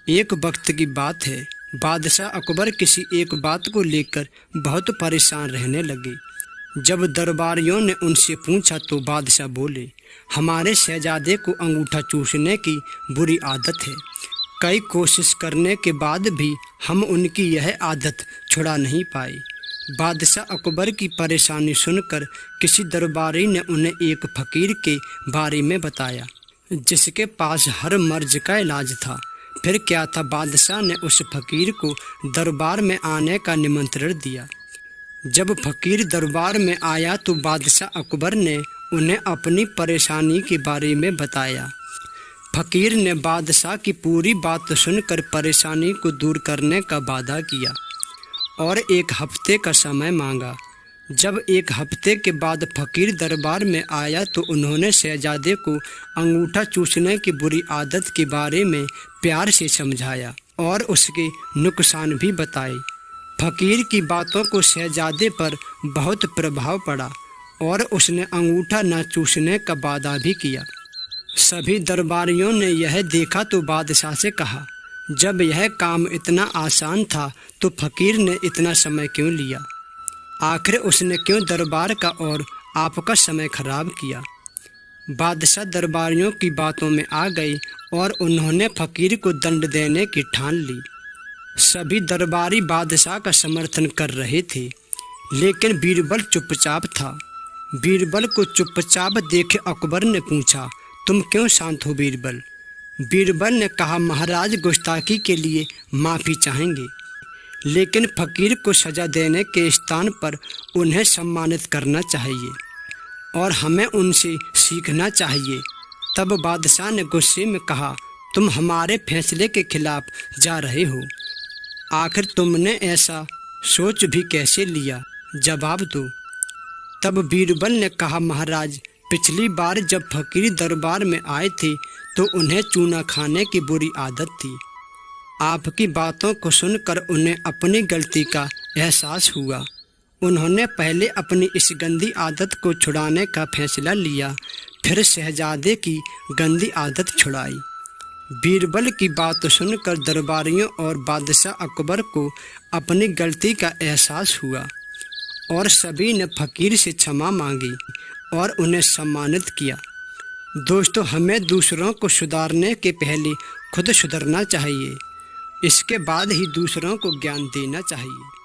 एक वक्त की बात है, बादशाह अकबर किसी एक बात को लेकर बहुत परेशान रहने लगे। जब दरबारियों ने उनसे पूछा तो बादशाह बोले, हमारे शहजादे को अंगूठा चूसने की बुरी आदत है। कई कोशिश करने के बाद भी हम उनकी यह आदत छुड़ा नहीं पाए। बादशाह अकबर की परेशानी सुनकर किसी दरबारी ने उन्हें एक फकीर के बारे में बताया, जिसके पास हर मर्ज का इलाज था। फिर क्या था, बादशाह ने उस फकीर को दरबार में आने का निमंत्रण दिया। जब फकीर दरबार में आया तो बादशाह अकबर ने उन्हें अपनी परेशानी के बारे में बताया। फकीर ने बादशाह की पूरी बात सुनकर परेशानी को दूर करने का वादा किया और 1 हफ्ते का समय मांगा। जब 1 हफ्ते के बाद फकीर दरबार में आया तो उन्होंने शहजादे को अंगूठा चूसने की बुरी आदत के बारे में प्यार से समझाया और उसके नुकसान भी बताए। फकीर की बातों को शहजादे पर बहुत प्रभाव पड़ा और उसने अंगूठा न चूसने का वादा भी किया। सभी दरबारियों ने यह देखा तो बादशाह से कहा, जब यह काम इतना आसान था तो फकीर ने इतना समय क्यों लिया? आखिर उसने क्यों दरबार का और आपका समय खराब किया? बादशाह दरबारियों की बातों में आ गई और उन्होंने फकीर को दंड देने की ठान ली। सभी दरबारी बादशाह का समर्थन कर रहे थे, लेकिन बीरबल चुपचाप था। बीरबल को चुपचाप देखे अकबर ने पूछा, तुम क्यों शांत हो बीरबल? बीरबल ने कहा, महाराज गुस्ताखी के लिए माफ़ी चाहेंगे, लेकिन फकीर को सज़ा देने के स्थान पर उन्हें सम्मानित करना चाहिए और हमें उनसे सीखना चाहिए। तब बादशाह ने गुस्से में कहा, तुम हमारे फैसले के खिलाफ जा रहे हो। आखिर तुमने ऐसा सोच भी कैसे लिया? जवाब दो। तब बीरबल ने कहा, महाराज पिछली बार जब फकीर दरबार में आए थे तो उन्हें चूना खाने की बुरी आदत थी। आपकी बातों को सुनकर उन्हें अपनी गलती का एहसास हुआ। उन्होंने पहले अपनी इस गंदी आदत को छुड़ाने का फैसला लिया, फिर शहजादे की गंदी आदत छुड़ाई। बीरबल की बात सुनकर दरबारियों और बादशाह अकबर को अपनी गलती का एहसास हुआ और सभी ने फकीर से क्षमा मांगी और उन्हें सम्मानित किया। दोस्तों, हमें दूसरों को सुधारने के पहले खुद सुधरना चाहिए, इसके बाद ही दूसरों को ज्ञान देना चाहिए।